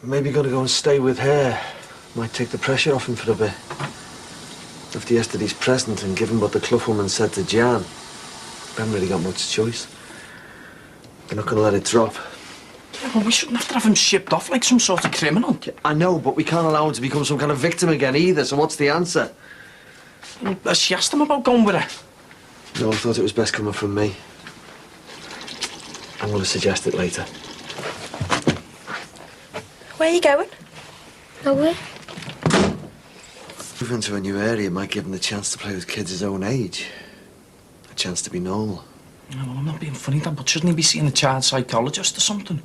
Maybe gonna go and stay with her. Might take the pressure off him for a bit. After yesterday's present and given what the clough woman said to Jan, we haven't really got much choice. We're not gonna let it drop. Yeah, well, we shouldn't have to have him shipped off like some sort of criminal. I know, but we can't allow him to become some kind of victim again either, so what's the answer? Has she asked him about going with her? No, I thought it was best coming from me. I'm gonna suggest it later. Where are you going? Nowhere. Moving to a new area might give him the chance to play with kids his own age. A chance to be normal. Yeah, well, I'm not being funny, Dad, but shouldn't he be seeing a child psychologist or something?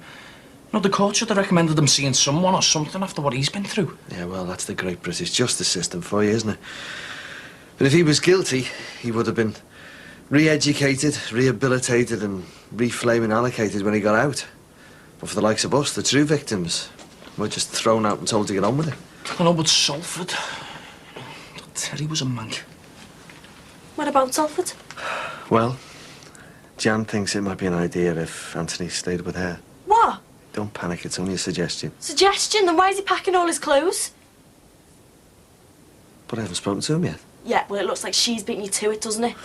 No, the court should have recommended him seeing someone or something after what he's been through. Yeah, well, that's the great British justice system for you, isn't it? But if he was guilty, he would have been re-educated, rehabilitated and reflaming allocated when he got out. But for the likes of us, the true victims, we're just thrown out and told to get on with it. I know, but Salford... Terry was a mank. What about Salford? Well, Jan thinks it might be an idea if Anthony stayed with her. What? Don't panic, it's only a suggestion. Suggestion? Then why is he packing all his clothes? But I haven't spoken to him yet. Yeah, well, it looks like she's beating you to it, doesn't it?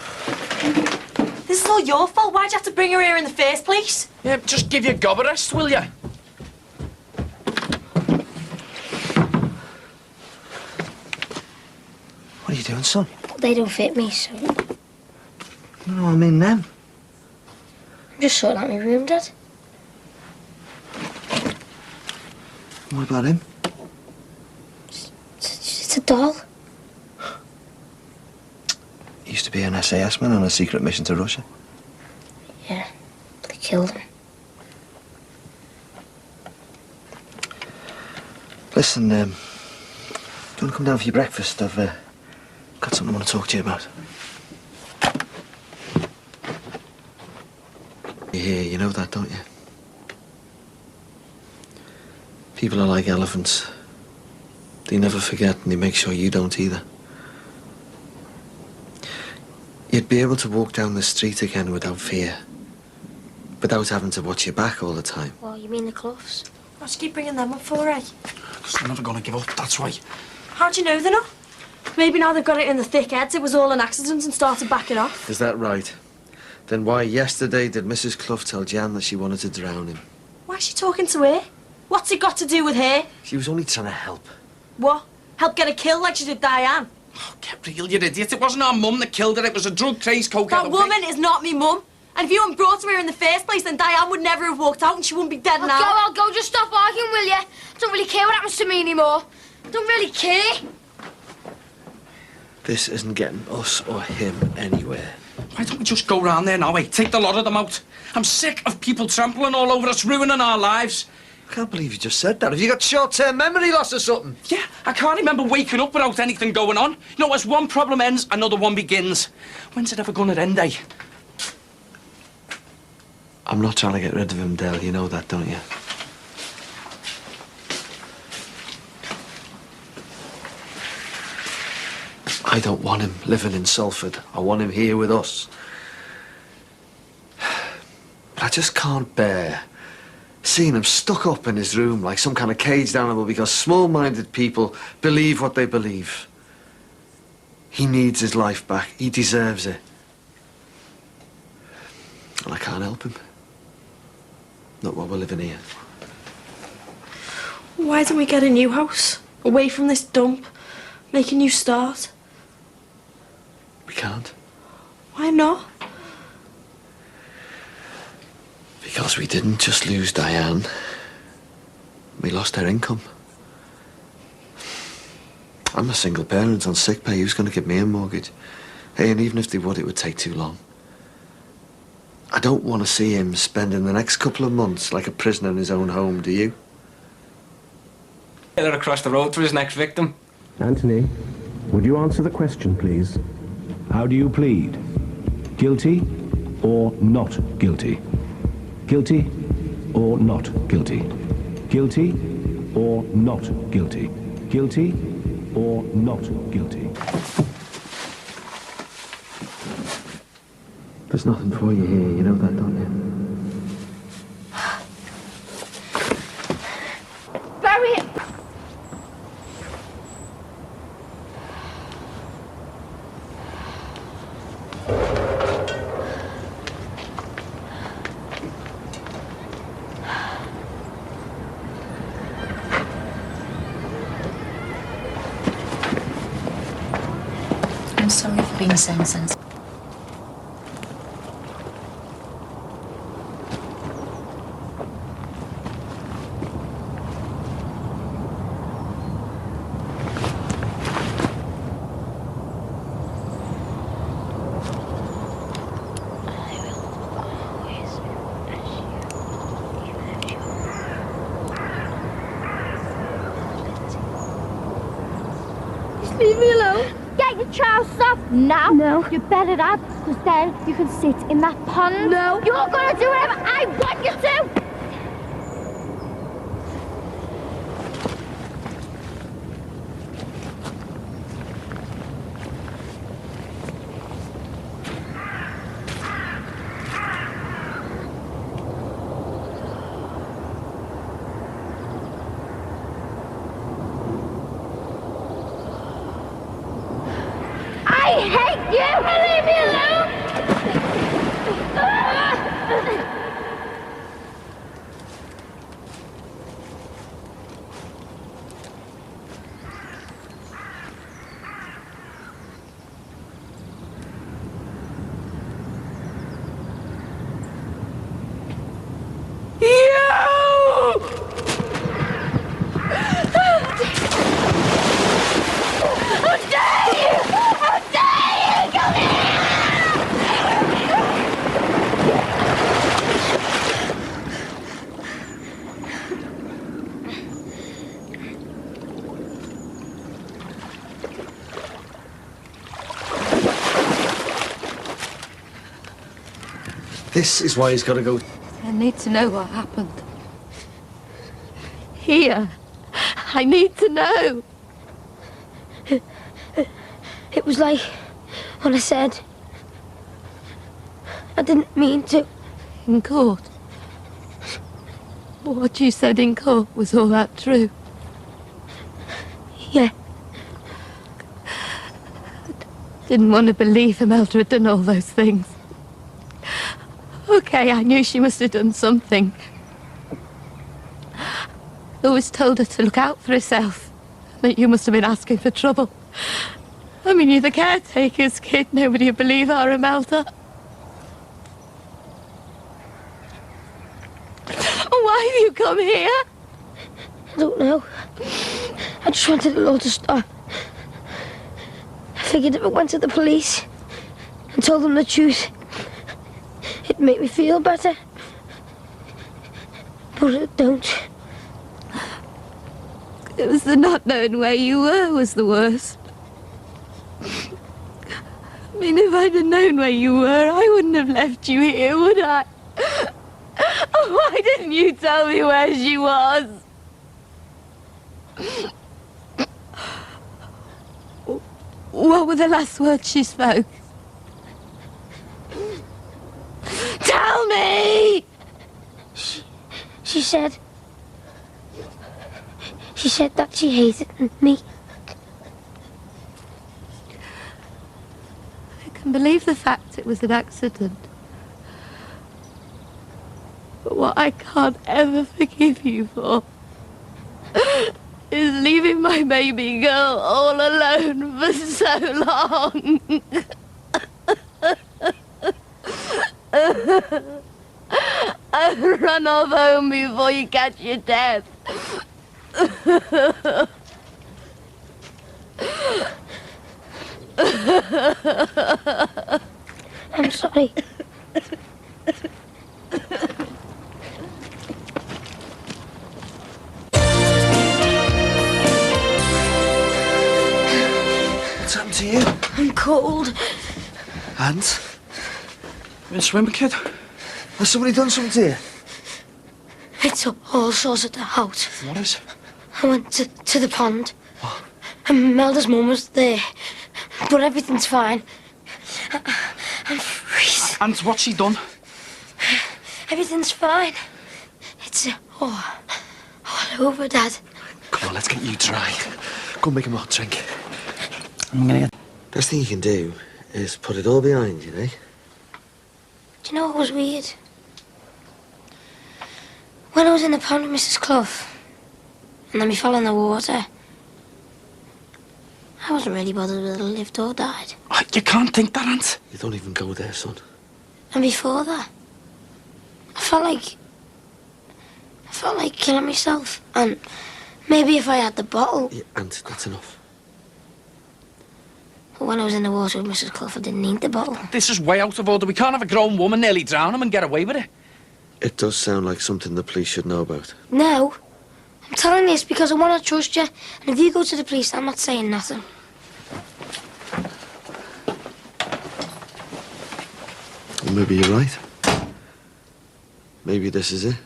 This is all your fault. Why'd you have to bring her here in the first place? Yeah, just give your gob a rest, will ya? What are you doing, son? They don't fit me, so... No, I mean them. I'm just sorting out my room, Dad. What about him? It's a doll. He used to be an SAS man on a secret mission to Russia. Yeah, they killed him. Listen, do you want to come down for your breakfast? I've got something I want to talk to you about. Yeah, you know that, don't you? People are like elephants. They never forget, and they make sure you don't either. You'd be able to walk down the street again without fear. Without having to watch your back all the time. Well, you mean the cloths? What'd you keep bringing them up for, eh? Because they're never going to give up, that's why. How'd you know they're not? Maybe now they've got it in the thick heads, it was all an accident and started backing off. Is that right? Then why yesterday did Mrs. Clough tell Jan that she wanted to drown him? Why's she talking to her? What's it got to do with her? She was only trying to help. What? Help get her killed like she did Diane? Oh, get real, you idiot. It wasn't our mum that killed her. It was a drug-crazed cokehead. That woman is not me mum. And if you hadn't brought her here in the first place, then Diane would never have walked out and she wouldn't be dead now. I'll go. Just stop arguing, will you? Don't really care what happens to me anymore. Don't really care. This isn't getting us or him anywhere. Why don't we just go round there now, eh? Take the lot of them out. I'm sick of people trampling all over us, ruining our lives. I can't believe you just said that. Have you got short-term memory loss or something? Yeah, I can't remember waking up without anything going on. You know, as one problem ends, another one begins. When's it ever gonna end, eh? I'm not trying to get rid of him, Del. You know that, don't you? I don't want him living in Salford. I want him here with us. But I just can't bear seeing him stuck up in his room like some kind of caged animal because small-minded people believe what they believe. He needs his life back. He deserves it. And I can't help him. Not while we're living here. Why don't we get a new house? Away from this dump? Make a new start? We can't. Why not? Because we didn't just lose Diane. We lost her income. I'm a single parent on sick pay. Who's going to give me a mortgage? Hey, and even if they would, it would take too long. I don't want to see him spending the next couple of months like a prisoner in his own home, do you? They're across the road to his next victim. Anthony, would you answer the question, please? How do you plead? Guilty or not guilty? Guilty or not guilty? Guilty or not guilty? Guilty or not guilty? There's nothing for you here, you know that, don't you? Barry! sorry for being so insensitive. Leave me alone. Get your trousers off now. No. You better not, because then you can sit in that pond. No. You're going to do whatever I want you to. I hate you! Leave me alone! How dare you! How dare you! Come here! This is why he's got to go. I need to know what happened. Here. I need to know. It was like what I said. I didn't mean to. In court. What you said in court, was all that true? Yeah. Didn't want to believe Imelda had done all those things. Okay, I knew she must have done something. Always told her to look out for herself. That you must have been asking for trouble. I mean, you're the caretaker's kid. Nobody would believe our Imelda. Why have you come here? I don't know. I just wanted it all to stop. I figured if I went to the police and told them the truth, it'd make me feel better. But it don't. It was the not knowing where you were was the worst. I mean, if I'd have known where you were, I wouldn't have left you here, would I? Why didn't you tell me where she was? What were the last words she spoke? Tell me! She said that she hated me. I can believe the fact it was an accident. But what I can't ever forgive you for is leaving my baby girl all alone for so long. Run off home before you catch your death. I'm sorry. What's happened to you? I'm cold. And? You been swimming, kid? Has somebody done something to you? It's all sorted out. What is? I went to the pond. And Imelda's mum was there. But everything's fine. I'm freezing. And what's she done? Everything's fine. It's all over, Dad. Come on, let's get you dry. Go and make him a hot drink. I'm gonna get... Best thing you can do is put it all behind you, eh? Do you know what was weird? When I was in the pond with Mrs. Clough, and then we fell in the water, I wasn't really bothered whether I lived or died. You can't think that, Ant. You don't even go there, son. And before that, I felt like killing myself. And maybe if I had the bottle. Yeah, Ant, that's enough. But when I was in the water with Mrs. Clough, I didn't need the bottle. This is way out of order. We can't have a grown woman nearly drown him and get away with it. It does sound like something the police should know about. No. I'm telling you this because I want to trust you. And if you go to the police, I'm not saying nothing. Well, maybe you're right. Maybe this is it.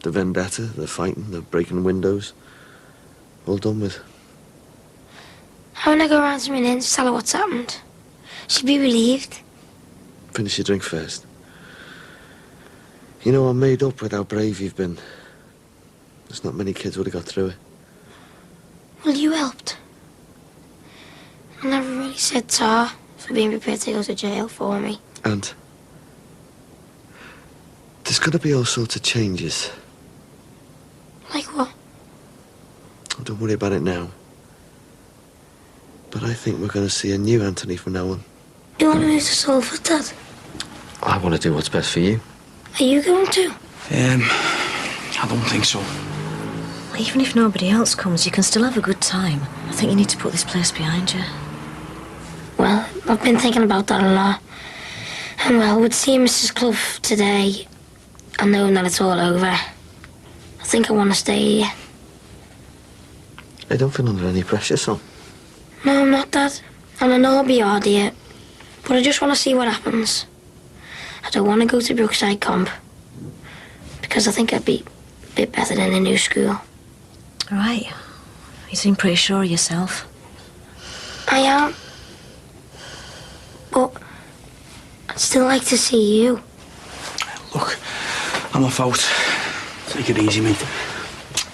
The vendetta, the fighting, the breaking windows. All done with. How when I go round to my nan to tell her what's happened? She'd be relieved. Finish your drink first. You know, I'm made up with how brave you've been. There's not many kids would have got through it. Well, you helped. I never really said tar for being prepared to go to jail for me. And there's got to be all sorts of changes. Like what? Oh, don't worry about it now. But I think we're going to see a new Anthony from now on. You want to move to Salford, Dad? I want to do what's best for you. Are you going to? I don't think so. Even if nobody else comes, you can still have a good time. I think you need to put this place behind you. Well, I've been thinking about that a lot. And well, with seeing Mrs. Clough today and knowing that it's all over, I think I want to stay here. I don't feel under any pressure, son. No, I'm not, Dad. And I know I'll be hard here, but I just want to see what happens. I don't want to go to Brookside Comp, because I think I'd be a bit better than a new school. Right. You seem pretty sure of yourself. I am. But I'd still like to see you. Look, I'm off out. Take it easy, mate.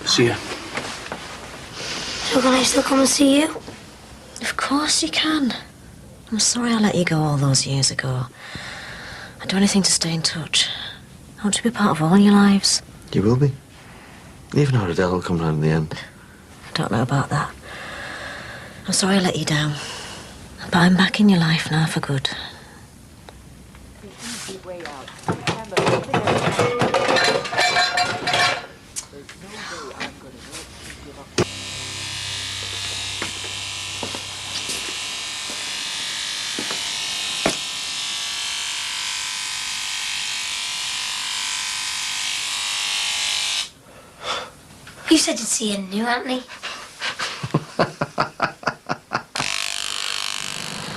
See ya. So can I still come and see you? Of course you can. I'm sorry I let you go all those years ago. I'd do anything to stay in touch. I want to be part of all your lives. You will be. Even our Adele will come round in the end. I don't know about that. I'm sorry I let you down. But I'm back in your life now for good. You said you'd see a new Anthony.